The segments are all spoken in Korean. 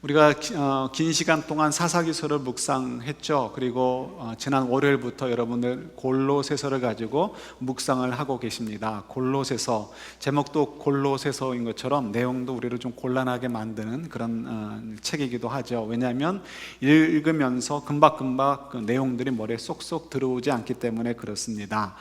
우리가 긴 시간 동안 사사기서를 묵상했죠. 그리고 지난 월요일부터 여러분들 골로새서를 가지고 묵상을 하고 계십니다. 골로새서, 제목도 골로새서인 것처럼 내용도 우리를 좀 곤란하게 만드는 그런 책이기도 하죠. 왜냐하면 읽으면서 금박금박 그 내용들이 머리에 쏙쏙 들어오지 않기 때문에 그렇습니다.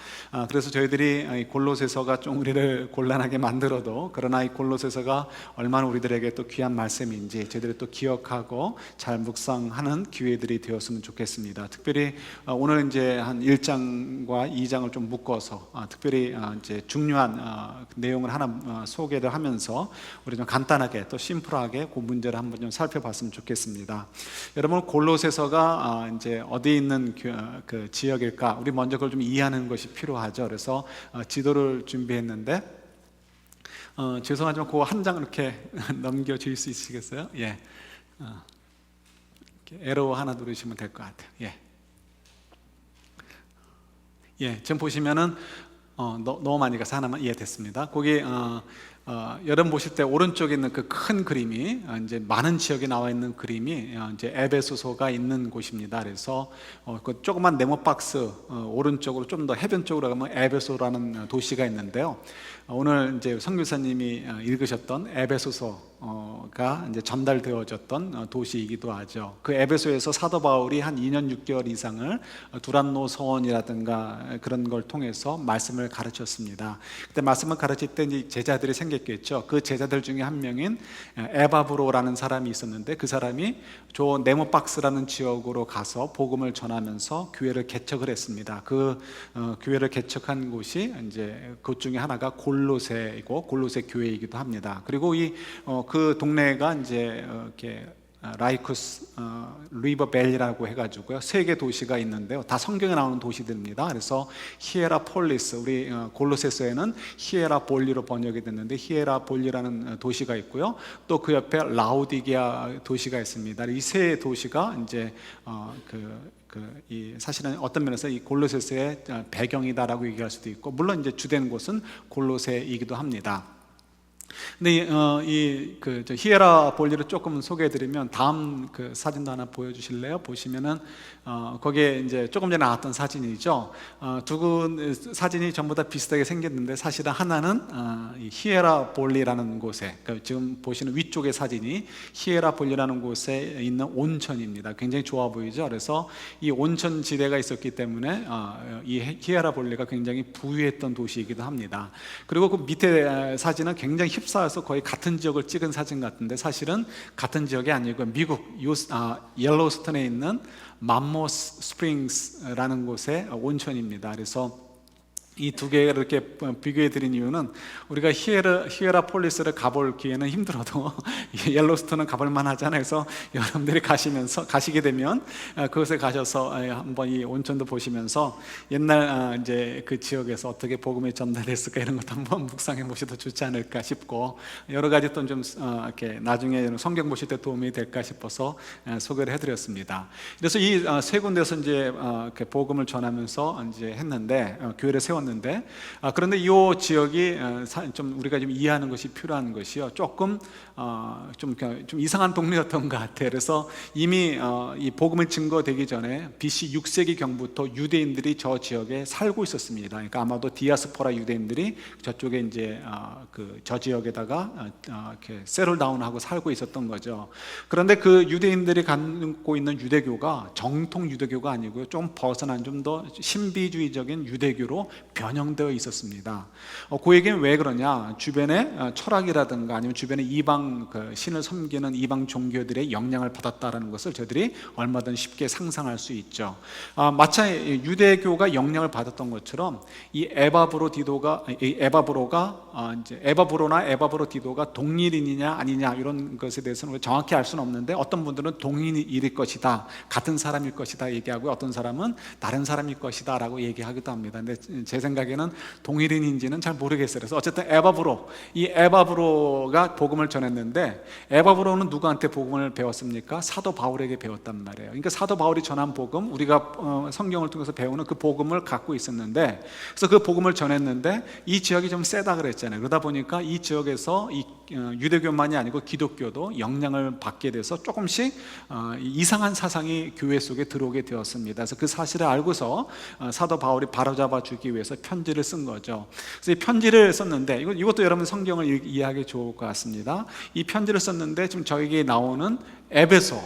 그래서 저희들이 골로새서가 좀 우리를 곤란하게 만들어도, 그러나 이 골로새서가 얼마나 우리들에게 또 귀한 말씀인지 저희들이 또 기억하고 잘 묵상하는 기회들이 되었으면 좋겠습니다. 특별히 오늘 이제 한 1장과 2장을 좀 묶어서 특별히 이제 중요한 내용을 하나 소개를 하면서 우리 좀 간단하게 또 심플하게 그 문제를 한번 좀 살펴봤으면 좋겠습니다. 여러분, 골로새서가 이제 어디에 있는 그 지역일까? 우리 먼저 그걸 좀 이해하는 것이 필요하죠. 그래서 지도를 준비했는데 죄송하지만 그 한 장 이렇게 넘겨 주실 수 있으시겠어요? 예. 이렇게 에러 하나 누르시면 될 것 같아요. 예, 지금 보시면은 너무 많이 가서 하나만 이해됐습니다. 거기 여러분 보실 때 오른쪽에 있는 그 큰 그림이 이제 많은 지역에 나와 있는 그림이 이제 에베소서가 있는 곳입니다. 그래서 그 조그만 네모 박스 오른쪽으로 좀 더 해변 쪽으로 가면 에베소라는 도시가 있는데요. 오늘 이제 선교사님이 읽으셨던 에베소서가 이제 전달되어졌던 도시이기도 하죠. 그 에베소에서 사도 바울이 한 2년 6개월 이상을 두란노 서원이라든가 그런 걸 통해서 말씀을 가르쳤습니다. 그때 말씀을 가르칠 때 이제 제자들이 생겼겠죠. 그 제자들 중에 한 명인 에바브로라는 사람이 있었는데, 그 사람이 저 네모박스라는 지역으로 가서 복음을 전하면서 교회를 개척을 했습니다. 그 교회를 개척한 곳이 이제 그것 중에 하나가 골로새이고 골로새 교회이기도 합니다. 그리고 그 동네가 이제 이렇게 라이쿠스 리버벨리라고 해가지고요, 세 개 도시가 있는데요, 다 성경에 나오는 도시들입니다. 그래서 히에라폴리스, 우리 골로새서에는 히에라볼리로 번역이 됐는데 히에라볼리라는 도시가 있고요, 또 그 옆에 라오디게아 도시가 있습니다. 이 세 도시가 이제 사실은 어떤 면에서 이 골로새서의 배경이다라고 얘기할 수도 있고, 물론 이제 주된 곳은 골로새이기도 합니다. 근데 히에라볼리를 조금 소개해드리면, 다음 그 사진도 하나 보여주실래요? 보시면은 거기에 이제 조금 전에 나왔던 사진이죠. 두 사진이 전부 다 비슷하게 생겼는데, 사실은 하나는 히에라볼리라는 곳에, 그러니까 지금 보시는 위쪽의 사진이 히에라볼리라는 곳에 있는 온천입니다. 굉장히 좋아 보이죠. 그래서 이 온천 지대가 있었기 때문에 이 히에라볼리가 굉장히 부유했던 도시이기도 합니다. 그리고 그 밑에 사진은 굉장히 휩싸여서 거의 같은 지역을 찍은 사진 같은데, 사실은 같은 지역이 아니고 미국 옐로우스톤에 있는 맘모스 스프링스라는 곳의 온천입니다. 그래서 이 두 개를 이렇게 비교해 드린 이유는, 우리가 히에라폴리스를 가볼 기회는 힘들어도 옐로스톤은 가볼 만하잖아요. 그래서 여러분들이 가시게 되면 그곳에 가셔서 한번 이 온천도 보시면서 옛날 이제 그 지역에서 어떻게 복음이 전달됐을까 이런 것도 한번 묵상해 보셔도 좋지 않을까 싶고, 여러 가지 또 좀 이렇게 나중에 성경 보실 때 도움이 될까 싶어서 소개를 해드렸습니다. 그래서 이 세 군데서 이제 복음을 전하면서 이제 했는데, 교회를 세웠는데, 그런데 이 지역이 좀 우리가 좀 이해하는 것이 필요한 것이요, 조금 좀 이상한 동네였던 것 같아요. 그래서 이미 이 복음을 증거되기 전에 BC 6세기 경부터 유대인들이 저 지역에 살고 있었습니다. 그러니까 아마도 디아스포라 유대인들이 저쪽에 이제 저 지역에다가 이렇게 세틀다운하고 살고 있었던 거죠. 그런데 그 유대인들이 갖고 있는 유대교가 정통 유대교가 아니고요, 좀 벗어난 좀 더 신비주의적인 유대교로 변형되어 있었습니다. 그 얘기는 왜 그러냐? 주변에 철학이라든가 아니면 주변에 이방 신을 섬기는 이방 종교들의 영향을 받았다라는 것을 저희들이 얼마든 쉽게 상상할 수 있죠. 마치 유대교가 영향을 받았던 것처럼 이 에바브로나 에바브로디도가 동일인이냐 아니냐 이런 것에 대해서는 정확히 알 수는 없는데, 어떤 분들은 동일일 것이다, 같은 사람일 것이다 얘기하고, 어떤 사람은 다른 사람일 것이다 라고 얘기하기도 합니다. 근데 제 생각에는 동일인인지는 잘 모르겠어요. 그래서 어쨌든 에바브로, 이 에바브로가 복음을 전했는데, 에바브로는 누구한테 복음을 배웠습니까? 사도 바울에게 배웠단 말이에요. 그러니까 사도 바울이 전한 복음, 우리가 성경을 통해서 배우는 그 복음을 갖고 있었는데, 그래서 그 복음을 전했는데 이 지역이 좀 세다 그랬잖아요. 그러다 보니까 이 지역에서 이 유대교만이 아니고 기독교도 영향을 받게 돼서 조금씩 이상한 사상이 교회 속에 들어오게 되었습니다. 그래서 그 사실을 알고서 사도 바울이 바로잡아 주기 위해서 편지를 쓴 거죠. 그래서 이 편지를 썼는데, 이것도 여러분 성경을 이해하기 좋을 것 같습니다. 이 편지를 썼는데 지금 저에게 나오는 에베소,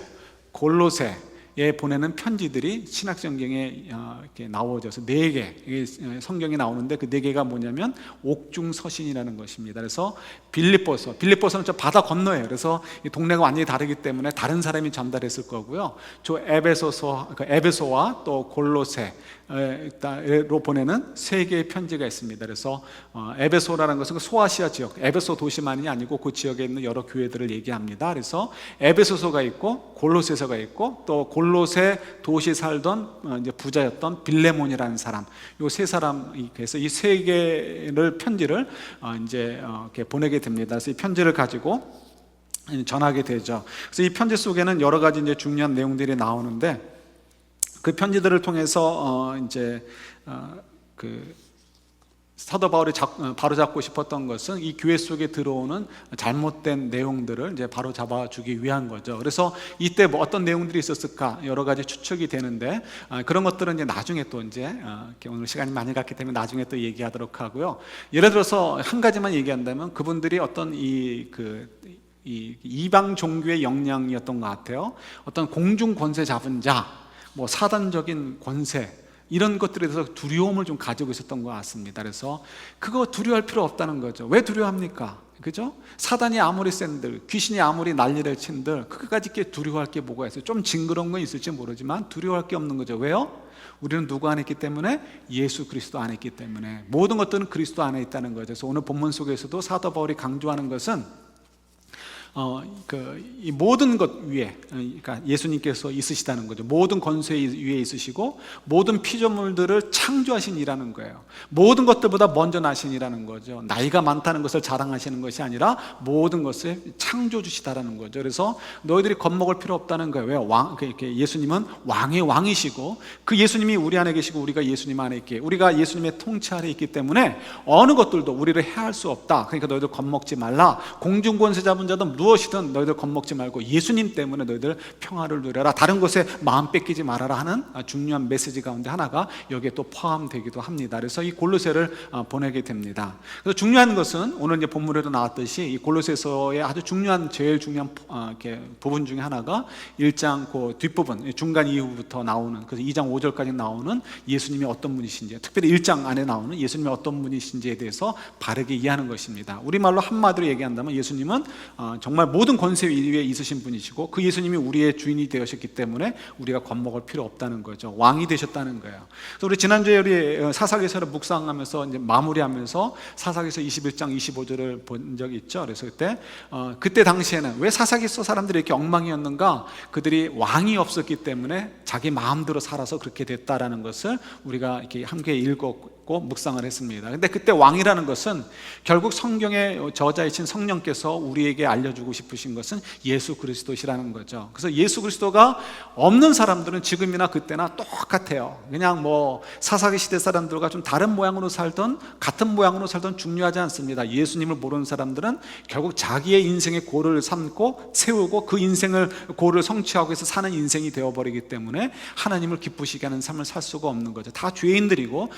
골로새에 보내는 편지들이 신약성경에 이렇게 나오져서 4개 성경에 나오는데, 그 4개가 뭐냐면 옥중서신이라는 것입니다. 그래서 빌립보서는 저 바다 건너예요. 그래서 이 동네가 완전히 다르기 때문에 다른 사람이 전달했을 거고요. 저 에베소와 또 골로새로 보내는 3개의 편지가 있습니다. 그래서 에베소라는 것은 소아시아 지역, 에베소 도시만이 아니고 그 지역에 있는 여러 교회들을 얘기합니다. 그래서 에베소서가 있고 골로새서가 있고, 또 골로새 도시 살던 이제 부자였던 빌레몬이라는 사람, 요 3사람이, 그래서 이 3개를 편지를 이제 이렇게 보내게 됩니다. 그래서 이 편지를 가지고 전하게 되죠. 그래서 이 편지 속에는 여러 가지 이제 중요한 내용들이 나오는데, 그 편지들을 통해서 이제 그 사도 바울이 바로잡고 싶었던 것은 이 교회 속에 들어오는 잘못된 내용들을 이제 바로 잡아주기 위한 거죠. 그래서 이때 뭐 어떤 내용들이 있었을까 여러 가지 추측이 되는데, 그런 것들은 이제 나중에 또 이제 오늘 시간이 많이 갔기 때문에 나중에 또 얘기하도록 하고요. 예를 들어서 한 가지만 얘기한다면, 그분들이 어떤 이 이방 종교의 영향이었던 것 같아요. 어떤 공중 권세 잡은 자, 뭐 사단적인 권세, 이런 것들에 대해서 두려움을 좀 가지고 있었던 것 같습니다. 그래서 그거 두려워할 필요 없다는 거죠. 왜 두려워합니까? 그죠? 사단이 아무리 센들, 귀신이 아무리 난리를 친들, 그까짓 게 두려워할 게 뭐가 있어요? 좀 징그러운 건 있을지 모르지만 두려워할 게 없는 거죠. 왜요? 우리는 누구 안에 있기 때문에? 예수 그리스도 안에 있기 때문에. 모든 것들은 그리스도 안에 있다는 거죠. 그래서 오늘 본문 속에서도 사도 바울이 강조하는 것은 이 모든 것 위에, 그러니까 예수님께서 있으시다는 거죠. 모든 권세 위에 있으시고 모든 피조물들을 창조하신 이라는 거예요. 모든 것들보다 먼저 나신 이라는 거죠. 나이가 많다는 것을 자랑하시는 것이 아니라 모든 것을 창조 주시다라는 거죠. 그래서 너희들이 겁먹을 필요 없다는 거예요. 왜? 예수님은 왕의 왕이시고, 그 예수님이 우리 안에 계시고 우리가 예수님 안에 있기에, 우리가 예수님의 통치 아래 있기 때문에 어느 것들도 우리를 해할 수 없다. 그러니까 너희들 겁먹지 말라. 공중권세 잡은 자도 무엇이든 너희들 겁먹지 말고 예수님 때문에 너희들 평화를 누려라. 다른 것에 마음 뺏기지 말아라 하는 중요한 메시지 가운데 하나가 여기에 또 포함되기도 합니다. 그래서 이 골로새를 보내게 됩니다. 그래서 중요한 것은 오늘 이제 본문에도 나왔듯이 이 골로새서의 아주 제일 중요한 부분 중에 하나가 1장 그 뒷부분, 중간 이후부터 나오는, 그래서 2장 5절까지 나오는 예수님이 어떤 분이신지, 특별히 1장 안에 나오는 예수님이 어떤 분이신지에 대해서 바르게 이해하는 것입니다. 우리말로 한마디로 얘기한다면 예수님은 정말 모든 권세 위에 있으신 분이시고, 그 예수님이 우리의 주인이 되셨기 때문에 우리가 겁먹을 필요 없다는 거죠. 왕이 되셨다는 거예요. 그래서 우리 지난주에 우리 사사기서를 묵상하면서 이제 마무리하면서 사사기서 21장 25절을 본 적이 있죠. 그래서 그때 당시에는 왜 사사기서 사람들이 이렇게 엉망이었는가? 그들이 왕이 없었기 때문에 자기 마음대로 살아서 그렇게 됐다라는 것을 우리가 이렇게 함께 읽었고 묵상을 했습니다. 근데 그때 왕이라는 것은 결국 성경의 저자이신 성령께서 우리에게 알려주고 싶으신 것은 예수 그리스도시라는 거죠. 그래서 예수 그리스도가 없는 사람들은 지금이나 그때나 똑같아요. 그냥 뭐 사사기 시대 사람들과 좀 다른 모양으로 살던 같은 모양으로 살던 중요하지 않습니다. 예수님을 모르는 사람들은 결국 자기의 인생의 고를 삼고 세우고 그 인생을 고를 성취하고 해서 사는 인생이 되어버리기 때문에 하나님을 기쁘시게 하는 삶을 살 수가 없는 거죠. 다 죄인들이고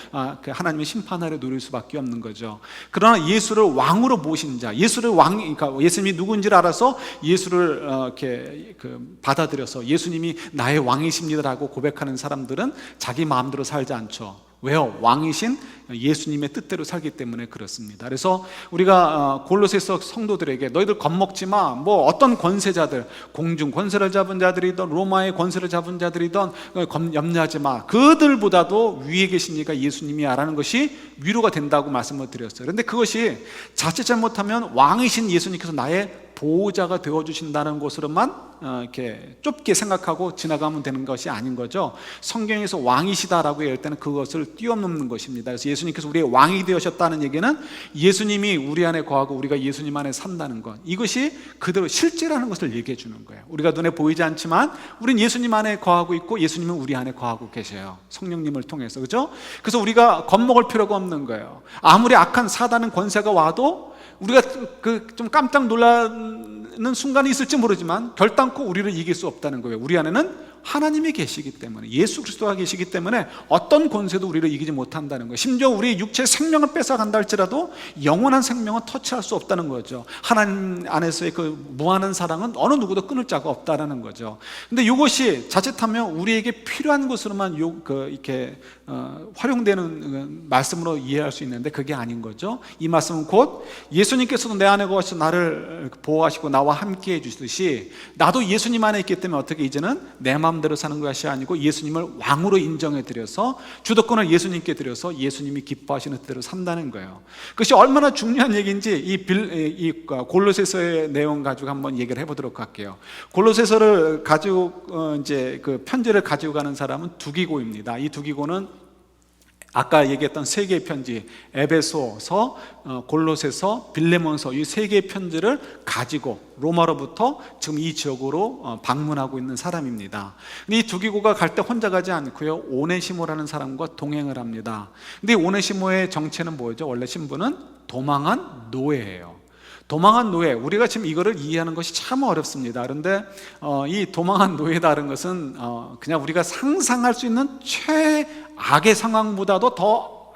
하나님의 심판 아래 누릴 수밖에 없는 거죠. 그러나 예수를 왕으로 모신 자, 그러니까 예수님이 누군지를 알아서 예수를 이렇게 받아들여서 예수님이 나의 왕이십니다라고 고백하는 사람들은 자기 마음대로 살지 않죠. 왜요? 왕이신 예수님의 뜻대로 살기 때문에 그렇습니다. 그래서 우리가 골로새서 성도들에게 너희들 겁먹지 마. 뭐 어떤 권세자들, 공중 권세를 잡은 자들이든 로마의 권세를 잡은 자들이든 염려하지 마. 그들보다도 위에 계신 이가 예수님이야라는 것이 위로가 된다고 말씀을 드렸어요. 그런데 그것이 자칫 잘못하면 왕이신 예수님께서 나의 보호자가 되어주신다는 것으로만 이렇게 좁게 생각하고 지나가면 되는 것이 아닌 거죠. 성경에서 왕이시다라고 얘기할 때는 그것을 뛰어넘는 것입니다. 그래서 예수님께서 우리의 왕이 되셨다는 얘기는 예수님이 우리 안에 거하고 우리가 예수님 안에 산다는 것, 이것이 그대로 실제라는 것을 얘기해 주는 거예요. 우리가 눈에 보이지 않지만 우린 예수님 안에 거하고 있고 예수님은 우리 안에 거하고 계셔요. 성령님을 통해서. 그렇죠? 그래서 우리가 겁먹을 필요가 없는 거예요. 아무리 악한 사단은 권세가 와도 우리가 좀 깜짝 놀라는 순간이 있을지 모르지만 결단코 우리를 이길 수 없다는 거예요. 우리 안에는 하나님이 계시기 때문에, 예수 그리스도가 계시기 때문에 어떤 권세도 우리를 이기지 못한다는 거예요. 심지어 우리 육체의 생명을 뺏어간다 할지라도 영원한 생명은 터치할 수 없다는 거죠. 하나님 안에서의 그 무한한 사랑은 어느 누구도 끊을 자가 없다라는 거죠. 근데 이것이 자칫하면 우리에게 필요한 것으로만 이렇게 활용되는 말씀으로 이해할 수 있는데 그게 아닌 거죠. 이 말씀은 곧 예수님께서도 내 안에 거하셔서 나를 보호하시고 나와 함께 해주시듯이 나도 예수님 안에 있기 때문에 어떻게 이제는 내 마음대로 사는 것이 아니고 예수님을 왕으로 인정해 드려서 주도권을 예수님께 드려서 예수님이 기뻐하시는 뜻대로 산다는 거예요. 그것이 얼마나 중요한 얘기인지 이 골로새서의 내용 가지고 한번 얘기를 해보도록 할게요. 골로새서를 가지고 이제 그 편지를 가지고 가는 사람은 두기고입니다. 이 두기고는 아까 얘기했던 세 개의 편지, 에베소서, 골로새서, 빌레몬서, 이 세 개의 편지를 가지고 로마로부터 지금 이 지역으로 방문하고 있는 사람입니다. 근데 이 두기고가 갈 때 혼자 가지 않고요, 오네시모라는 사람과 동행을 합니다. 근데 이 오네시모의 정체는 뭐죠? 원래 신분은 도망한 노예예요. 도망한 노예, 우리가 지금 이거를 이해하는 것이 참 어렵습니다. 그런데 이 도망한 노예다는 것은 그냥 우리가 상상할 수 있는 최악의 상황보다도 더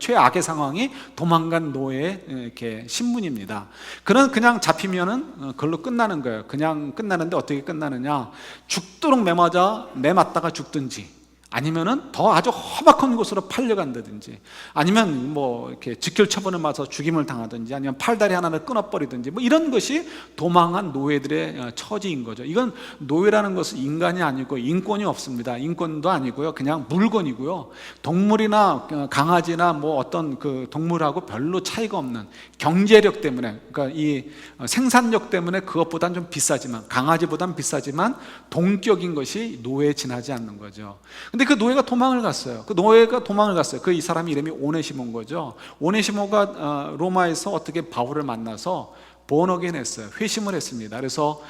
최악의 상황이 도망간 노예의 이렇게 신분입니다. 그는 그냥 잡히면은 그걸로 끝나는 거예요. 그냥 끝나는데 어떻게 끝나느냐? 죽도록 매맞다가 죽든지, 아니면은 더 아주 험악한 곳으로 팔려간다든지, 아니면 뭐 이렇게 직결 처분을 맞아서 죽임을 당하든지, 아니면 팔다리 하나를 끊어버리든지, 뭐 이런 것이 도망한 노예들의 처지인 거죠. 이건 노예라는 것은 인간이 아니고 인권이 없습니다. 인권도 아니고요, 그냥 물건이고요. 동물이나 강아지나 뭐 어떤 그 동물하고 별로 차이가 없는 경제력 때문에, 그러니까 이 생산력 때문에 그것보단 좀 비싸지만, 강아지보단 비싸지만 동격인 것이 노예에 지나지 않는 거죠. 근데 그 노예가 도망을 갔어요. 그 이 사람이 이름이 오네시모인 거죠. 오네시모가 로마에서 어떻게 바울을 만나서 본어게인 했어요. 회심을 했습니다. 그래서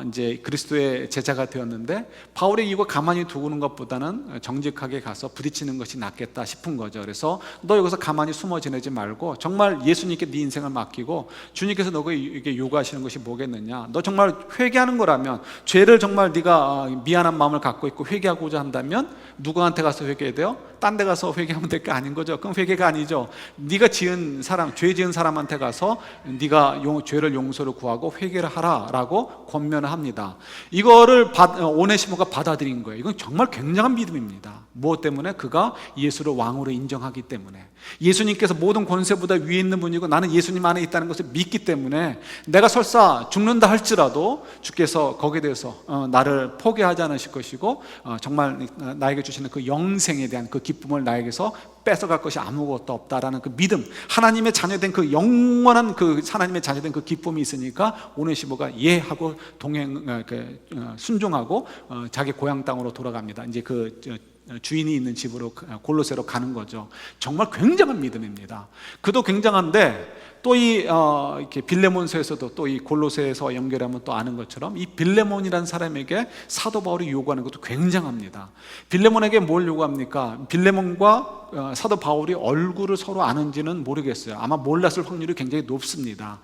이제 그리스도의 제자가 되었는데, 바울이 이거 가만히 두고는 것보다는 정직하게 가서 부딪히는 것이 낫겠다 싶은 거죠. 그래서 너 여기서 가만히 숨어 지내지 말고 정말 예수님께 네 인생을 맡기고, 주님께서 너에게 요구하시는 것이 뭐겠느냐, 너 정말 회개하는 거라면, 죄를 정말 네가 미안한 마음을 갖고 있고 회개하고자 한다면 누구한테 가서 회개해야 돼요? 딴 데 가서 회개하면 될 게 아닌 거죠. 그럼 회개가 아니죠. 네가 지은 사람, 죄 지은 사람한테 가서 네가 죄를 용서를 구하고 회개를 하라라고 권면을 합니다. 이거를 오네시모가 받아들인 거예요. 이건 정말 굉장한 믿음입니다. 무엇 때문에? 그가 예수를 왕으로 인정하기 때문에. 예수님께서 모든 권세보다 위에 있는 분이고 나는 예수님 안에 있다는 것을 믿기 때문에, 내가 설사 죽는다 할지라도 주께서 거기에 대해서 나를 포기하지 않으실 것이고 정말 나에게 주시는 그 영생에 대한 그 기쁨을 나에게서 뺏어갈 것이 아무것도 없다라는 그 믿음, 하나님의 자녀된 그 영원한 그 하나님의 자녀된 그 기쁨이 있으니까 오네시모가 예 하고 순종하고 자기 고향 땅으로 돌아갑니다. 이제 그 주인이 있는 집으로, 골로새로 가는 거죠. 정말 굉장한 믿음입니다. 그도 굉장한데 또 이렇게 빌레몬서에서도 또 이 골로새에서 연결하면 또 아는 것처럼 이 빌레몬이라는 사람에게 사도 바울이 요구하는 것도 굉장합니다. 빌레몬에게 뭘 요구합니까? 빌레몬과 사도 바울이 얼굴을 서로 아는지는 모르겠어요. 아마 몰랐을 확률이 굉장히 높습니다.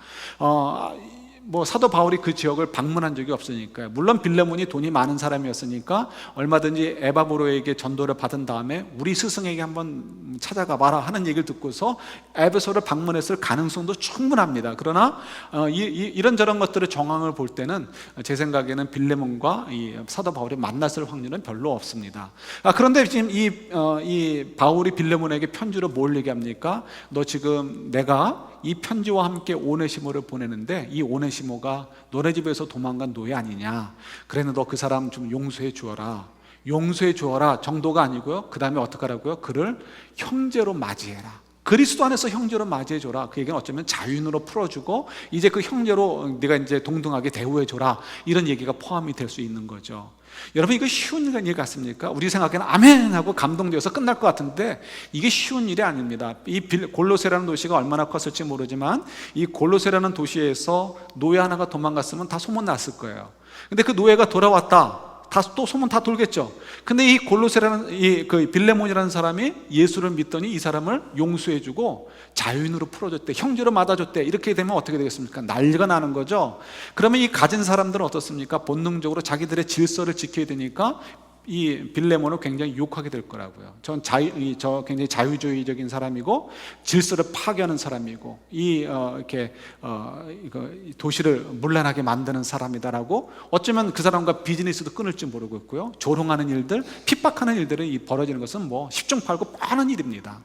뭐 사도 바울이 그 지역을 방문한 적이 없으니까요. 물론 빌레몬이 돈이 많은 사람이었으니까 얼마든지 에바브로에게 전도를 받은 다음에 우리 스승에게 한번 찾아가 봐라 하는 얘기를 듣고서 에베소를 방문했을 가능성도 충분합니다. 그러나 이런저런 것들의 정황을 볼 때는 제 생각에는 빌레몬과 이 사도 바울이 만났을 확률은 별로 없습니다. 그런데 지금 이 바울이 빌레몬에게 편지로 뭘 얘기합니까? 너 지금 내가 이 편지와 함께 오네시모를 보내는데 이 오네시모가 너네 집에서 도망간 노예 아니냐, 그래 너 그 사람 좀 용서해 주어라 정도가 아니고요, 그 다음에 어떡하라고요? 그를 형제로 맞이해라. 그리스도 안에서 형제로 맞이해줘라. 그 얘기는 어쩌면 자유인으로 풀어주고 이제 그 형제로 네가 이제 동등하게 대우해줘라, 이런 얘기가 포함이 될 수 있는 거죠. 여러분, 이거 쉬운 일 같습니까? 우리 생각에는 아멘 하고 감동되어서 끝날 것 같은데 이게 쉬운 일이 아닙니다. 이 골로새라는 도시가 얼마나 컸을지 모르지만 이 골로새라는 도시에서 노예 하나가 도망갔으면 다 소문났을 거예요. 근데 그 노예가 돌아왔다, 또 소문 다 돌겠죠. 근데 이 골로새라는 그 빌레몬이라는 사람이 예수를 믿더니 이 사람을 용서해주고 자유인으로 풀어줬대, 형제로 맞아줬대. 이렇게 되면 어떻게 되겠습니까? 난리가 나는 거죠. 그러면 이 가진 사람들은 어떻습니까? 본능적으로 자기들의 질서를 지켜야 되니까 이 빌레몬을 굉장히 유혹하게 될 거라고요. 저 굉장히 자유주의적인 사람이고 질서를 파괴하는 사람이고 이렇게 도시를 문란하게 만드는 사람이다라고, 어쩌면 그 사람과 비즈니스도 끊을지 모르고 있고요. 조롱하는 일들, 핍박하는 일들이 벌어지는 것은 뭐 십중팔구 뻔한 일입니다.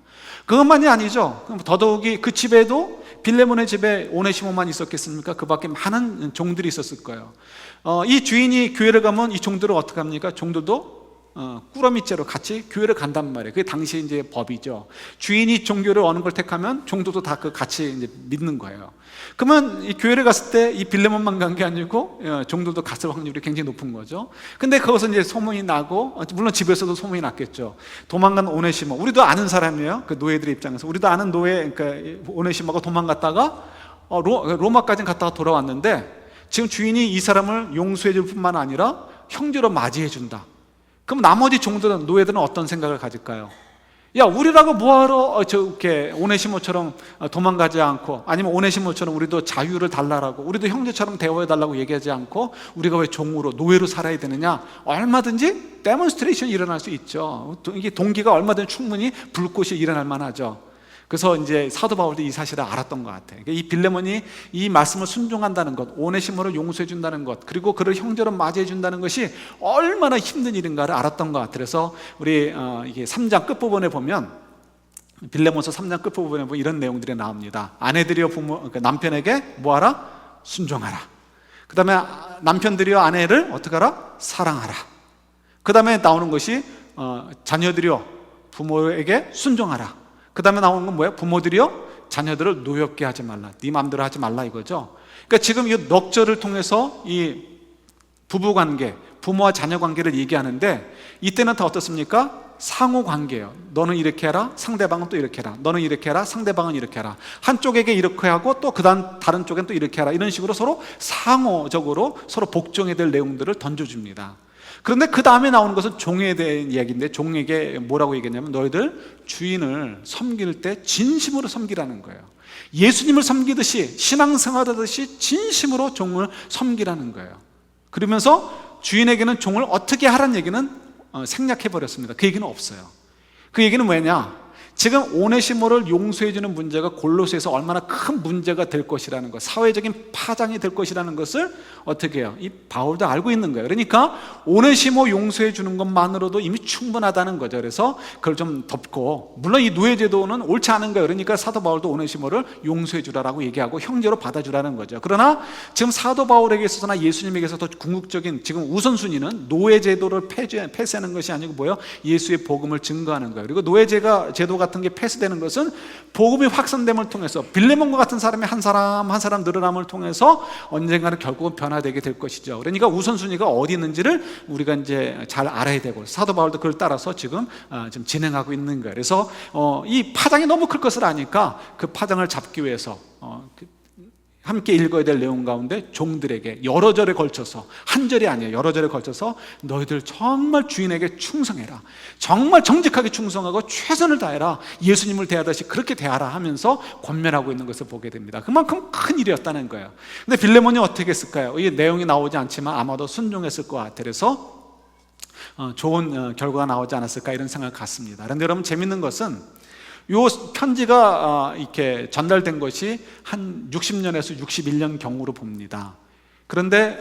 그것만이 아니죠. 더더욱이 그 집에도, 빌레몬의 집에 오네시모만 있었겠습니까? 그 밖에 많은 종들이 있었을 거예요. 이 주인이 교회를 가면 이 종들은 어떻게 합니까? 종들도 꾸러미째로 같이 교회를 간단 말이에요. 그게 당시 이제 법이죠. 주인이 종교를 어느 걸 택하면 종들도 다 그 같이 이제 믿는 거예요. 그러면 이 교회를 갔을 때 이 빌레몬만 간 게 아니고 종들도 갔을 확률이 굉장히 높은 거죠. 근데 거기서 이제 소문이 나고, 물론 집에서도 소문이 났겠죠. 도망간 오네시모, 우리도 아는 사람이에요. 그 노예들의 입장에서 우리도 아는 노예, 그러니까 오네시모가 도망갔다가 로마까지 갔다가 돌아왔는데 지금 주인이 이 사람을 용서해 줄 뿐만 아니라 형제로 맞이해 준다. 그럼 나머지 종들은, 노예들은 어떤 생각을 가질까요? 야, 우리라고 뭐하러 저렇게 오네시모처럼 도망가지 않고, 아니면 오네시모처럼 우리도 자유를 달라라고, 우리도 형제처럼 대우해 달라고 얘기하지 않고 우리가 왜 종으로, 노예로 살아야 되느냐? 얼마든지 데몬스트레이션이 일어날 수 있죠. 이게 동기가 얼마든지 충분히 불꽃이 일어날 만하죠. 그래서 이제 사도 바울도 이 사실을 알았던 것 같아요. 이 빌레몬이 이 말씀을 순종한다는 것, 오네시모를 용서해 준다는 것, 그리고 그를 형제로 맞이해 준다는 것이 얼마나 힘든 일인가를 알았던 것 같아요. 그래서 우리 이게 3장 끝부분에 보면, 빌레몬서 3장 끝부분에 보면 이런 내용들이 나옵니다. 아내들이여 그러니까 남편에게 뭐하라? 순종하라. 그 다음에 남편들이여 아내를 어떻게 하라? 사랑하라. 그 다음에 나오는 것이 자녀들이여 부모에게 순종하라. 그 다음에 나오는 건 뭐예요? 부모들이요 자녀들을 노엽게 하지 말라. 네 마음대로 하지 말라 이거죠. 그러니까 지금 이 넉 절을 통해서 이 부부관계, 부모와 자녀 관계를 얘기하는데, 이때는 다 어떻습니까? 상호관계예요. 너는 이렇게 해라, 상대방은 또 이렇게 해라. 너는 이렇게 해라, 상대방은 이렇게 해라. 한쪽에게 이렇게 하고 또 다른 쪽엔 또 이렇게 해라. 이런 식으로 서로 상호적으로 서로 복종해야 될 내용들을 던져줍니다. 그런데 그 다음에 나오는 것은 종에 대한 이야기인데, 종에게 뭐라고 얘기했냐면 너희들 주인을 섬길 때 진심으로 섬기라는 거예요. 예수님을 섬기듯이, 신앙생활하듯이 진심으로 종을 섬기라는 거예요. 그러면서 주인에게는 종을 어떻게 하라는 얘기는 생략해버렸습니다. 그 얘기는 없어요. 그 얘기는 뭐냐? 지금 오네시모를 용서해주는 문제가 골로새에서 얼마나 큰 문제가 될 것이라는 것, 사회적인 파장이 될 것이라는 것을 어떻게 해요? 이 바울도 알고 있는 거예요. 그러니까 오네시모 용서해주는 것만으로도 이미 충분하다는 거죠. 그래서 그걸 좀 덮고, 물론 이 노예제도는 옳지 않은 거예요. 그러니까 사도 바울도 오네시모를 용서해주라라고 얘기하고 형제로 받아주라는 거죠. 그러나 지금 사도 바울에게 있어서나 예수님에게서 더 궁극적인 지금 우선순위는 노예제도를 폐쇄하는 것이 아니고 뭐예요? 예수의 복음을 증거하는 거예요. 그리고 제도 같은 게 폐쇄되는 것은 복음이 확산됨을 통해서, 빌레몬과 같은 사람이 한 사람 한 사람 늘어남을 통해서 언젠가는 결국은 변화되게 될 것이죠. 그러니까 우선순위가 어디 있는지를 우리가 이제 잘 알아야 되고, 사도 바울도 그걸 따라서 지금 진행하고 있는 거예요. 그래서 이 파장이 너무 클 것을 아니까 그 파장을 잡기 위해서 함께 읽어야 될 내용 가운데 종들에게 여러 절에 걸쳐서, 한 절이 아니에요, 여러 절에 걸쳐서 너희들 정말 주인에게 충성해라, 정말 정직하게 충성하고 최선을 다해라, 예수님을 대하듯이 그렇게 대하라 하면서 권면하고 있는 것을 보게 됩니다. 그만큼 큰 일이었다는 거예요. 근데 빌레몬이 어떻게 했을까요? 이 내용이 나오지 않지만 아마도 순종했을 것 같아요. 그래서 좋은 결과가 나오지 않았을까, 이런 생각을 갖습니다. 그런데 여러분, 재밌는 것은 요 편지가 이렇게 전달된 것이 한 60년에서 61년 경으로 봅니다. 그런데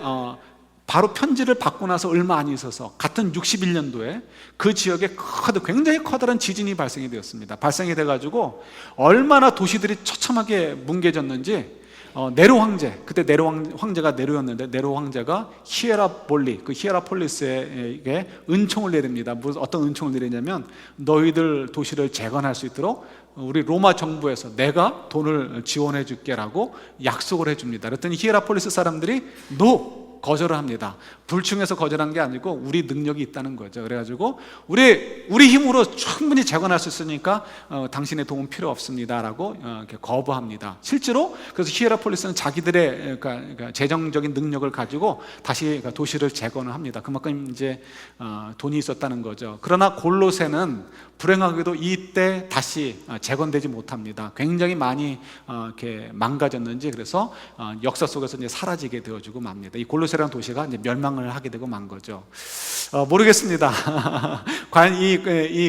바로 편지를 받고 나서 얼마 안 있어서 같은 61년도에 그 지역에 굉장히 커다란 지진이 발생이 되었습니다. 발생이 돼가지고 얼마나 도시들이 처참하게 뭉개졌는지, 네로 황제, 그때 네로 황제가 네로였는데 네로 황제가 히에라볼리, 그 히에라폴리스에게 은총을 내립니다. 어떤 은총을 내리냐면 너희들 도시를 재건할 수 있도록 우리 로마 정부에서 내가 돈을 지원해 줄게라고 약속을 해줍니다. 그랬더니 히에라폴리스 사람들이 거절을 합니다. 불충해서 거절한 게 아니고 우리 능력이 있다는 거죠. 그래가지고 우리 힘으로 충분히 재건할 수 있으니까 당신의 도움 필요 없습니다라고 이렇게 거부합니다. 실제로 그래서 히에라폴리스는 자기들의 그러니까 재정적인 능력을 가지고 다시 도시를 재건을 합니다. 그만큼 이제 돈이 있었다는 거죠. 그러나 골로새는 불행하게도 이때 다시 재건되지 못합니다. 굉장히 많이 이렇게 망가졌는지 그래서 역사 속에서 이제 사라지게 되어주고 맙니다. 이 골로새라는 도시가 이제 멸망을 하게 되고 만 거죠. 모르겠습니다. 과연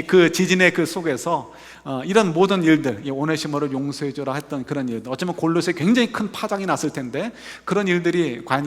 그 지진의 그 속에서 이런 모든 일들, 오네시모를 용서해줘라 했던 그런 일들, 어쩌면 골로새에 굉장히 큰 파장이 났을 텐데 그런 일들이 과연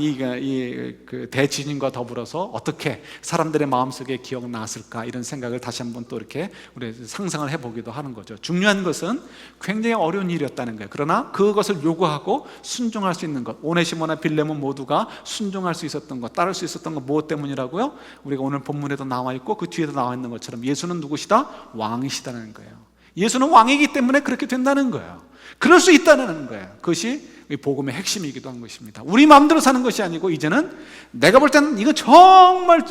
그 대지진과 더불어서 어떻게 사람들의 마음속에 기억났을까, 이런 생각을 다시 한번 또 이렇게 우리 상상을 해보기도 하는 거죠. 중요한 것은 굉장히 어려운 일이었다는 거예요. 그러나 그것을 요구하고 순종할 수 있는 것, 오네시모나 빌레몬 모두가 순종할 수 있었던 것, 따를 수 있었던 것, 무엇 때문이라고요? 우리가 오늘 본문에도 나와 있고 그 뒤에도 나와 있는 것처럼 예수는 누구시다? 왕이시다는 거예요. 예수는 왕이기 때문에 그렇게 된다는 거예요. 그럴 수 있다는 거예요. 그것이 복음의 핵심이기도 한 것입니다. 우리 마음대로 사는 것이 아니고 이제는 내가 볼 때는 이거 정말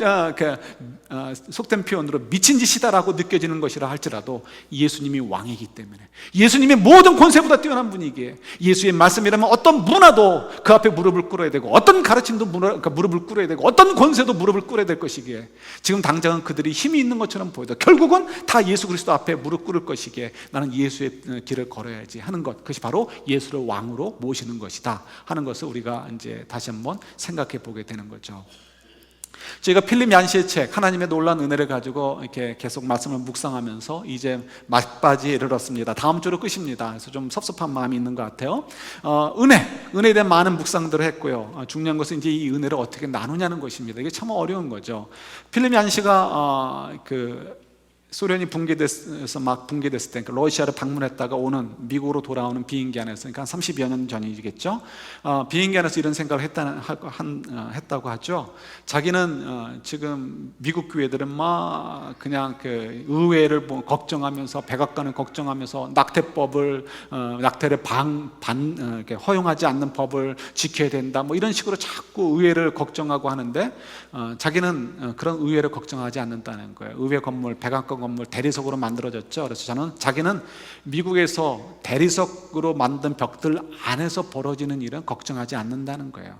속된 표현으로 미친 짓이다라고 느껴지는 것이라 할지라도 예수님이 왕이기 때문에, 예수님이 모든 권세보다 뛰어난 분이기에 예수의 말씀이라면 어떤 문화도 그 앞에 무릎을 꿇어야 되고, 어떤 가르침도 무릎을 꿇어야 되고, 어떤 권세도 무릎을 꿇어야 될 것이기에, 지금 당장은 그들이 힘이 있는 것처럼 보여도 결국은 다 예수 그리스도 앞에 무릎 꿇을 것이기에 나는 예수의 길을 걸어야지 하는 것, 그것이 바로 예수를 왕으로 모시는 것이다 하는 것을 우리가 이제 다시 한번 생각해 보게 되는 거죠. 저희가 필립 얀시의 책 하나님의 놀라운 은혜를 가지고 이렇게 계속 말씀을 묵상하면서 이제 막바지에 이르렀습니다. 다음 주로 끝입니다. 그래서 좀 섭섭한 마음이 있는 것 같아요. 은혜에 대한 많은 묵상들을 했고요. 중요한 것은 이제 이 은혜를 어떻게 나누냐는 것입니다. 이게 참 어려운 거죠. 필립 얀시가 소련이 막 붕괴됐을 때, 그러니까 러시아를 방문했다가 오는, 미국으로 돌아오는 비행기 안에서, 그러니까 한 30여 년 전이겠죠. 비행기 안에서 이런 생각을 했다고 하죠. 자기는 지금 미국 교회들은 막 그냥 그 의회를 걱정하면서, 백악관을 걱정하면서 낙태를 이렇게 허용하지 않는 법을 지켜야 된다, 뭐 이런 식으로 자꾸 의회를 걱정하고 하는데, 자기는 그런 의회를 걱정하지 않는다는 거예요. 의회 건물, 백악관 건물 대리석으로 만들어졌죠. 그래서 자기는 미국에서 대리석으로 만든 벽들 안에서 벌어지는 일은 걱정하지 않는다는 거예요.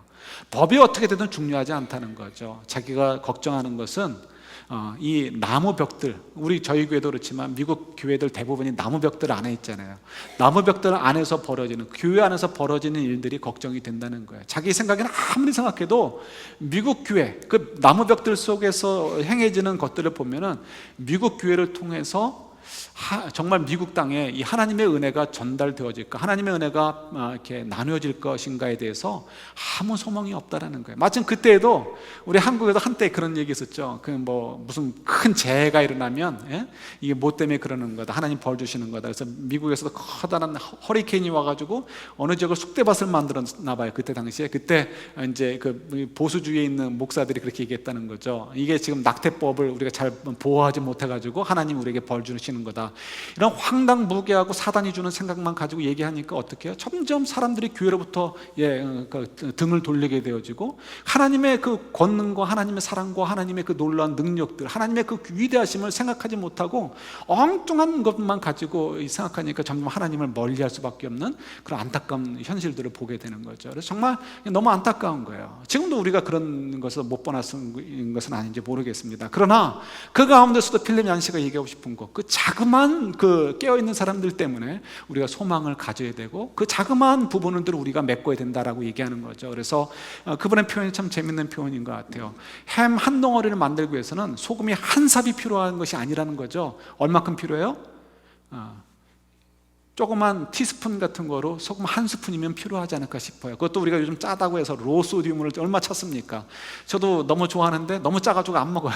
법이 어떻게 되든 중요하지 않다는 거죠. 자기가 걱정하는 것은 이 나무 벽들, 저희 교회도 그렇지만 미국 교회들 대부분이 나무 벽들 안에 있잖아요. 나무 벽들 안에서 벌어지는, 교회 안에서 벌어지는 일들이 걱정이 된다는 거예요. 자기 생각에는 아무리 생각해도 미국 교회, 그 나무 벽들 속에서 행해지는 것들을 보면은 미국 교회를 통해서 정말 미국 땅에 이 하나님의 은혜가 전달되어질까, 하나님의 은혜가 이렇게 나누어질 것인가에 대해서 아무 소망이 없다라는 거예요. 마침 그때에도 우리 한국에도 한때 그런 얘기 있었죠. 무슨 큰 재해가 일어나면, 이게 뭐 때문에 그러는 거다, 하나님 벌 주시는 거다. 그래서 미국에서도 커다란 허리케인이 와가지고 어느 지역을 쑥대밭을 만들었나 봐요. 그때 당시에. 그때 이제 그 보수주의에 있는 목사들이 그렇게 얘기했다는 거죠. 이게 지금 낙태법을 우리가 잘 보호하지 못해가지고 하나님 우리에게 벌 주시는 거다. 이런 황당무계하고 사단이 주는 생각만 가지고 얘기하니까 어떻게 해요? 점점 사람들이 교회로부터 등을 돌리게 되어지고, 하나님의 그 권능과 하나님의 사랑과 하나님의 그 놀라운 능력들, 하나님의 그 위대하심을 생각하지 못하고 엉뚱한 것만 가지고 생각하니까 점점 하나님을 멀리할 수밖에 없는 그런 안타까운 현실들을 보게 되는 거죠. 그래서 정말 너무 안타까운 거예요. 지금도 우리가 그런 것을 못 보았는 것은 아닌지 모르겠습니다. 그러나 그 가운데서도 필립 얀시가 얘기하고 싶은 것, 그 자그마한 그 깨어있는 사람들 때문에 우리가 소망을 가져야 되고, 그 자그마한 부분들을 우리가 메꿔야 된다라고 얘기하는 거죠. 그래서 그분의 표현이 참 재밌는 표현인 것 같아요. 햄 한 덩어리를 만들기 위해서는 소금이 한 삽이 필요한 것이 아니라는 거죠. 얼마큼 필요해요? 조그만 티스푼 같은 거로 소금 한 스푼이면 필요하지 않을까 싶어요. 그것도 우리가 요즘 짜다고 해서 로소듐을 얼마 찾습니까? 저도 너무 좋아하는데 너무 짜가지고 안 먹어요.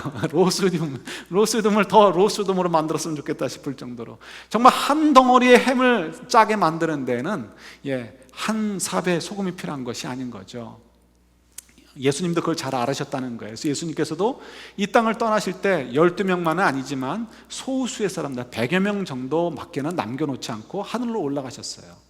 로소듐을 더 로소듐으로 만들었으면 좋겠다 싶을 정도로 정말 한 덩어리의 햄을 짜게 만드는 데는 한 삽의 소금이 필요한 것이 아닌 거죠. 예수님도 그걸 잘 알으셨다는 거예요. 그래서 예수님께서도 이 땅을 떠나실 때 12명만은 아니지만 소수의 사람들 100여 명 정도밖에는 남겨놓지 않고 하늘로 올라가셨어요.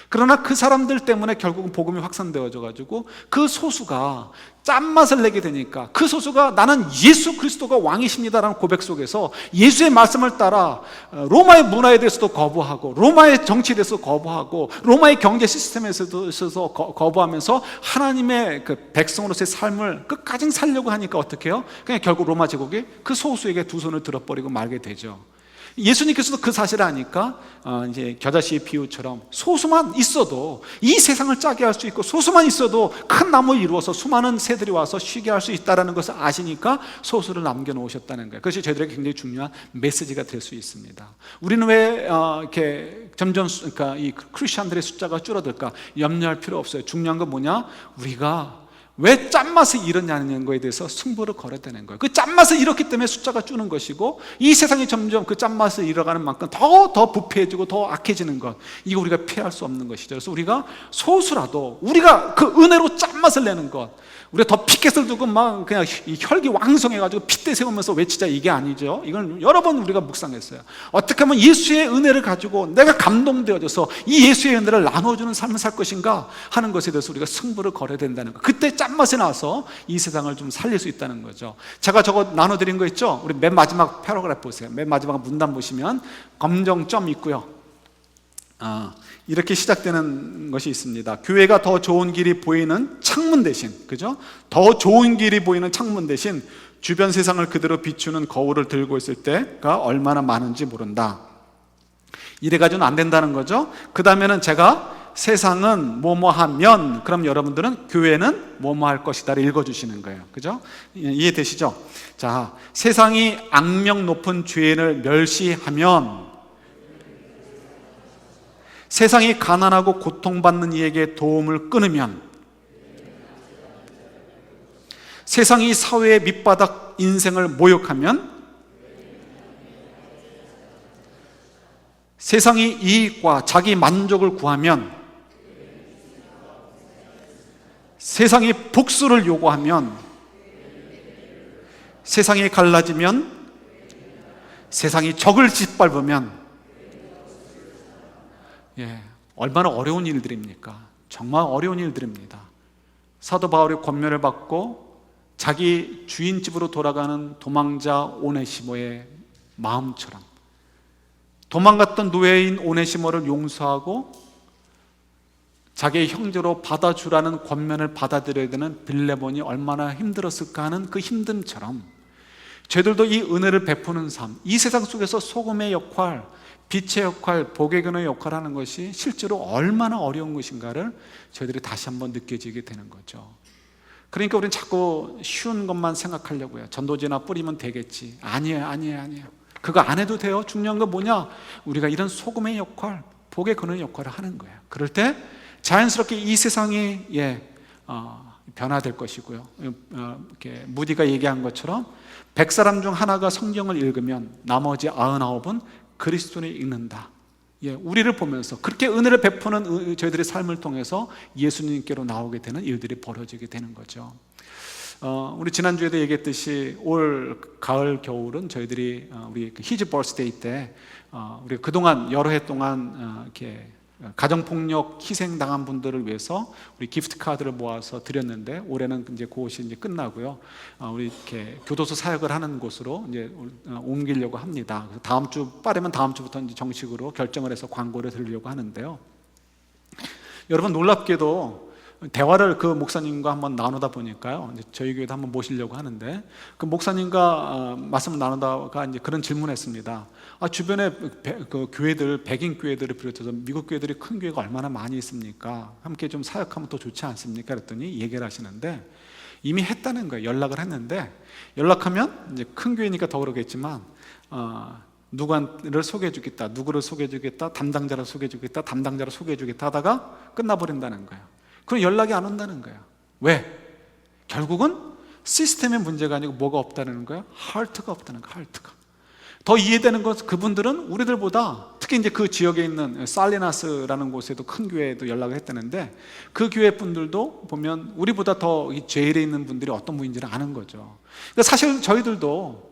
그러나 그 사람들 때문에 결국은 복음이 확산되어져 가지고 그 소수가 짠맛을 내게 되니까, 그 소수가 나는 예수 그리스도가 왕이십니다라는 고백 속에서 예수의 말씀을 따라 로마의 문화에 대해서도 거부하고, 로마의 정치에 대해서 거부하고, 로마의 경제 시스템에 있어서 거부하면서 하나님의 그 백성으로서의 삶을 끝까지 살려고 하니까 어떻게 해요? 그냥 결국 로마 제국이 그 소수에게 두 손을 들어버리고 말게 되죠. 예수님께서도 그 사실을 아니까 이제 겨자씨의 비유처럼 소수만 있어도 이 세상을 짜게 할 수 있고, 소수만 있어도 큰 나무를 이루어서 수많은 새들이 와서 쉬게 할 수 있다는 것을 아시니까 소수를 남겨놓으셨다는 거예요. 그것이 저희들에게 굉장히 중요한 메시지가 될 수 있습니다. 우리는 왜 이렇게 점점 그러니까 이 크리스천들의 숫자가 줄어들까 염려할 필요 없어요. 중요한 건 뭐냐? 우리가 왜 짠맛을 잃었냐는 거에 대해서 승부를 걸어야 되는 거예요. 그 짠맛을 잃었기 때문에 숫자가 주는 것이고, 이 세상이 점점 그 짠맛을 잃어가는 만큼 더 부패해지고 더 악해지는 것, 이거 우리가 피할 수 없는 것이죠. 그래서 우리가 소수라도 우리가 그 은혜로 짠맛을 내는 것, 우리가 더 피켓을 두고 막 그냥 혈기 왕성해가지고 핏대 세우면서 외치자, 이게 아니죠. 이건 여러 번 우리가 묵상했어요. 어떻게 하면 예수의 은혜를 가지고 내가 감동되어져서 이 예수의 은혜를 나눠주는 삶을 살 것인가 하는 것에 대해서 우리가 승부를 걸어야 된다는 거. 그때 짠맛이 나서 이 세상을 좀 살릴 수 있다는 거죠. 제가 저거 나눠드린 거 있죠? 우리 맨 마지막 패러그래프 보세요. 맨 마지막 문단 보시면 검정점 있고요. 이렇게 시작되는 것이 있습니다. 교회가 더 좋은 길이 보이는 창문 대신, 그죠? 더 좋은 길이 보이는 창문 대신 주변 세상을 그대로 비추는 거울을 들고 있을 때가 얼마나 많은지 모른다. 이래가지고는 안 된다는 거죠. 그 다음에는 제가 세상은 뭐뭐하면, 그럼 여러분들은 교회는 뭐뭐할 것이다를 읽어주시는 거예요. 그죠? 이해되시죠? 자, 세상이 악명 높은 죄인을 멸시하면, 세상이 가난하고 고통받는 이에게 도움을 끊으면, 세상이 사회의 밑바닥 인생을 모욕하면, 세상이 이익과 자기 만족을 구하면, 세상이 복수를 요구하면, 세상이 갈라지면, 세상이 적을 짓밟으면, 얼마나 어려운 일들입니까? 정말 어려운 일들입니다. 사도 바울의 권면을 받고 자기 주인 집으로 돌아가는 도망자 오네시모의 마음처럼, 도망갔던 노예인 오네시모를 용서하고 자기의 형제로 받아주라는 권면을 받아들여야 되는 빌레몬이 얼마나 힘들었을까 하는 그 힘듦처럼, 저희들도 이 은혜를 베푸는 삶, 이 세상 속에서 소금의 역할, 빛의 역할, 복의 근원의 역할을 하는 것이 실제로 얼마나 어려운 것인가를 저희들이 다시 한번 느껴지게 되는 거죠. 그러니까 우리는 자꾸 쉬운 것만 생각하려고 해요. 전도지나 뿌리면 되겠지. 아니에요. 그거 안 해도 돼요. 중요한 건 뭐냐? 우리가 이런 소금의 역할, 복의 근원의 역할을 하는 거예요. 그럴 때 자연스럽게 이 세상이 변화될 것이고요. 이렇게 무디가 얘기한 것처럼 100사람 중 하나가 성경을 읽으면 나머지 99은 그리스도를 읽는다. 우리를 보면서 그렇게 은혜를 베푸는 저희들의 삶을 통해서 예수님께로 나오게 되는 일들이 벌어지게 되는 거죠. 우리 지난주에도 얘기했듯이 올 가을 겨울은 저희들이 우리 히즈 버스데이 때 우리 그동안 여러 해 동안 이렇게 가정폭력 희생당한 분들을 위해서 우리 기프트 카드를 모아서 드렸는데, 올해는 이제 그것이 이제 끝나고요. 우리 이렇게 교도소 사역을 하는 곳으로 이제 옮기려고 합니다. 그래서 빠르면 다음 주부터 이제 정식으로 결정을 해서 광고를 드리려고 하는데요. 여러분, 놀랍게도 대화를 그 목사님과 한번 나누다 보니까요, 이제 저희 교회도 한번 모시려고 하는데, 그 목사님과 말씀을 나누다가 이제 그런 질문했습니다. 주변에 그 교회들, 백인 교회들을 비롯해서 미국 교회들이 큰 교회가 얼마나 많이 있습니까? 함께 좀 사역하면 더 좋지 않습니까? 그랬더니 얘기를 하시는데, 이미 했다는 거예요. 연락을 했는데, 연락하면 이제 큰 교회니까 더 그러겠지만 누구를 소개해주겠다, 누구를 소개해주겠다, 담당자를 소개해주겠다, 담당자를 소개해주겠다 하다가 끝나버린다는 거예요. 그럼 연락이 안 온다는 거예요. 왜? 결국은 시스템의 문제가 아니고 뭐가 없다는 거예요? 하트가 없다는 거예요. 하트가. 더 이해되는 것은 그분들은 우리들보다, 특히 이제 그 지역에 있는 살리나스라는 곳에도 큰 교회에도 연락을 했다는데, 그 교회 분들도 보면 우리보다 더 이 제일에 있는 분들이 어떤 분인지를 아는 거죠. 그러니까 사실 저희들도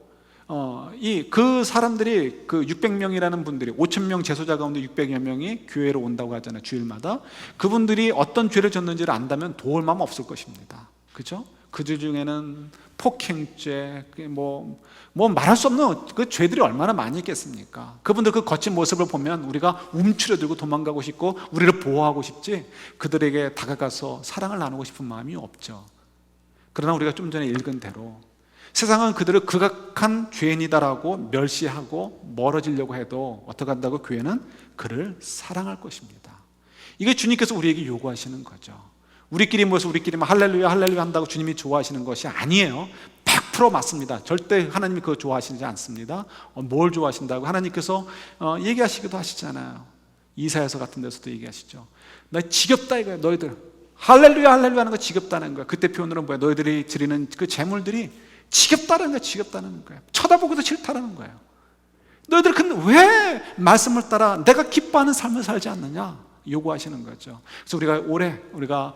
그 사람들이 그 600명이라는 분들이 5,000명 제소자 가운데 600여 명이 교회로 온다고 하잖아요, 주일마다. 그분들이 어떤 죄를 졌는지를 안다면 도울 마음 없을 것입니다. 그죠? 그들 중에는 폭행죄, 뭐 말할 수 없는 그 죄들이 얼마나 많이 있겠습니까? 그분들 그 거친 모습을 보면 우리가 움츠려들고 도망가고 싶고 우리를 보호하고 싶지, 그들에게 다가가서 사랑을 나누고 싶은 마음이 없죠. 그러나 우리가 좀 전에 읽은 대로 세상은 그들을 극악한 죄인이다라고 멸시하고 멀어지려고 해도 어떻게 한다고? 교회는 그를 사랑할 것입니다. 이게 주님께서 우리에게 요구하시는 거죠. 우리끼리 모여서 우리끼리만 할렐루야 할렐루야 한다고 주님이 좋아하시는 것이 아니에요. 100% 맞습니다. 절대 하나님이 그거 좋아하시지 않습니다. 뭘 좋아하신다고? 하나님께서 얘기하시기도 하시잖아요. 이사야서 같은 데서도 얘기하시죠. 나 지겹다 이거야. 너희들 할렐루야 할렐루야 하는 거 지겹다는 거야. 그때 표현으로 뭐야? 너희들이 드리는 그 제물들이 지겹다는 거야. 지겹다는 거야. 쳐다보기도 싫다는 거예요. 너희들 근데 왜 말씀을 따라 내가 기뻐하는 삶을 살지 않느냐 요구하시는 거죠. 그래서 우리가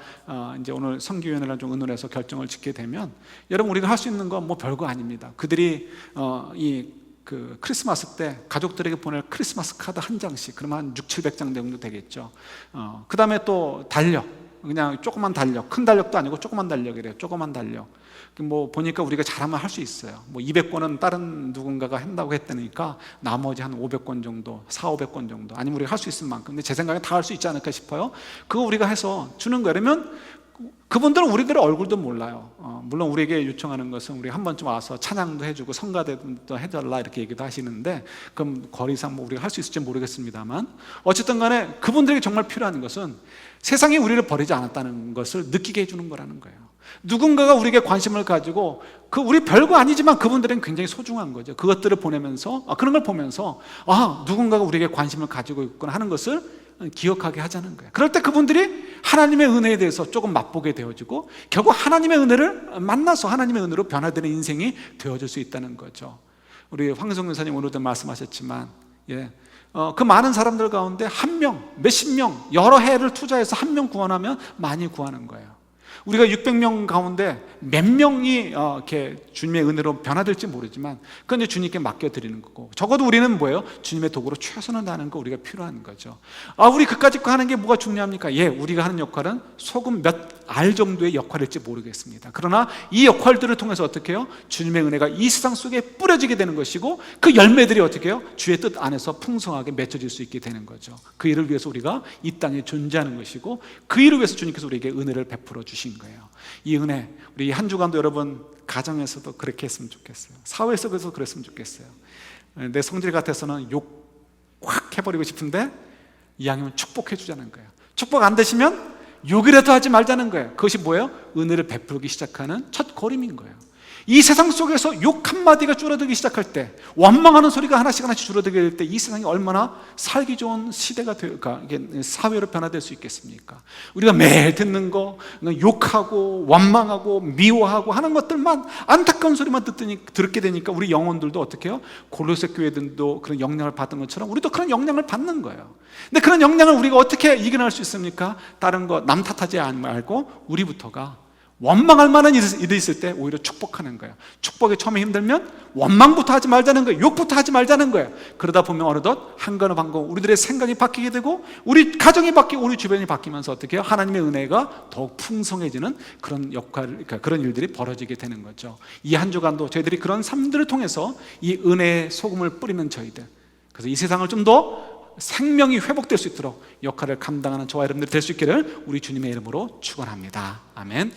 이제 오늘 성기위원회를 좀 의논해서 결정을 짓게 되면, 여러분 우리가 할 수 있는 건 뭐 별거 아닙니다. 그들이 그 크리스마스 때 가족들에게 보낼 크리스마스 카드 한 장씩, 그러면 한 600-700장 정도 되겠죠. 그 다음에 또 달력, 그냥 조그만 달력, 큰 달력도 아니고 조그만 달력이래요. 조그만 달력. 뭐 보니까 우리가 잘하면 할 수 있어요. 뭐 200권은 다른 누군가가 한다고 했다니까 나머지 한 500권 정도, 400-500권 정도, 아니면 우리가 할 수 있을 만큼. 근데 제 생각에 다 할 수 있지 않을까 싶어요. 그거 우리가 해서 주는 거예요. 그러면 그분들은 우리들의 얼굴도 몰라요. 물론 우리에게 요청하는 것은 우리 한 번쯤 와서 찬양도 해주고 성가대도 해달라 이렇게 얘기도 하시는데, 그럼 거리상 뭐 우리가 할 수 있을지 모르겠습니다만, 어쨌든 간에 그분들에게 정말 필요한 것은 세상이 우리를 버리지 않았다는 것을 느끼게 해주는 거라는 거예요. 누군가가 우리에게 관심을 가지고, 우리 별거 아니지만 그분들은 굉장히 소중한 거죠. 그것들을 보내면서, 그런 걸 보면서 누군가가 우리에게 관심을 가지고 있구나 하는 것을 기억하게 하자는 거예요. 그럴 때 그분들이 하나님의 은혜에 대해서 조금 맛보게 되어지고, 결국 하나님의 은혜를 만나서 하나님의 은혜로 변화되는 인생이 되어질 수 있다는 거죠. 우리 황성 교사님 오늘도 말씀하셨지만, 그 많은 사람들 가운데 한 명, 몇십 명, 여러 해를 투자해서 한 명 구원하면 많이 구하는 거예요. 우리가 600명 가운데 몇 명이 이렇게 주님의 은혜로 변화될지 모르지만, 그건 이제 주님께 맡겨드리는 거고, 적어도 우리는 뭐예요? 주님의 도구로 최선을 다하는 거 우리가 필요한 거죠. 우리 그까짓 거 하는 게 뭐가 중요합니까? 우리가 하는 역할은 소금 몇 알 정도의 역할일지 모르겠습니다. 그러나 이 역할들을 통해서 어떻게 해요? 주님의 은혜가 이 세상 속에 뿌려지게 되는 것이고, 그 열매들이 어떻게 해요? 주의 뜻 안에서 풍성하게 맺혀질 수 있게 되는 거죠. 그 일을 위해서 우리가 이 땅에 존재하는 것이고, 그 일을 위해서 주님께서 우리에게 은혜를 베풀어 주신 거예요. 이 은혜, 우리 한 주간도 여러분 가정에서도 그렇게 했으면 좋겠어요. 사회 속에서 그랬으면 좋겠어요. 내 성질 같아서는 욕 확 해버리고 싶은데, 이왕이면 축복해 주자는 거예요. 축복 안 되시면 욕이라도 하지 말자는 거예요. 그것이 뭐예요? 은혜를 베풀기 시작하는 첫 걸음인 거예요. 이 세상 속에서 욕 한마디가 줄어들기 시작할 때, 원망하는 소리가 하나씩 줄어들게 될 때, 이 세상이 얼마나 살기 좋은 시대가 될까, 이게 사회로 변화될 수 있겠습니까? 우리가 매일 듣는 거, 욕하고 원망하고 미워하고 하는 것들만, 안타까운 소리만 듣게 되니까 우리 영혼들도 어떻게 해요? 골로새 교회들도 그런 영향을 받은 것처럼 우리도 그런 영향을 받는 거예요. 근데 그런 영향을 우리가 어떻게 이겨낼 수 있습니까? 다른 거 남 탓하지 말고 우리부터가 원망할 만한 일이 있을 때 오히려 축복하는 거예요. 축복이 처음에 힘들면 원망부터 하지 말자는 거예요. 욕부터 하지 말자는 거예요. 그러다 보면 어느덧 한 걸음 한 걸음 우리들의 생각이 바뀌게 되고, 우리 가정이 바뀌고 우리 주변이 바뀌면서 어떻게 해요? 하나님의 은혜가 더욱 풍성해지는 그런 그러니까 그런 일들이 벌어지게 되는 거죠. 이 한 주간도 저희들이 그런 삶들을 통해서 이 은혜의 소금을 뿌리는 저희들, 그래서 이 세상을 좀 더 생명이 회복될 수 있도록 역할을 감당하는 저와 여러분들이 될 수 있기를 우리 주님의 이름으로 축원합니다. 아멘.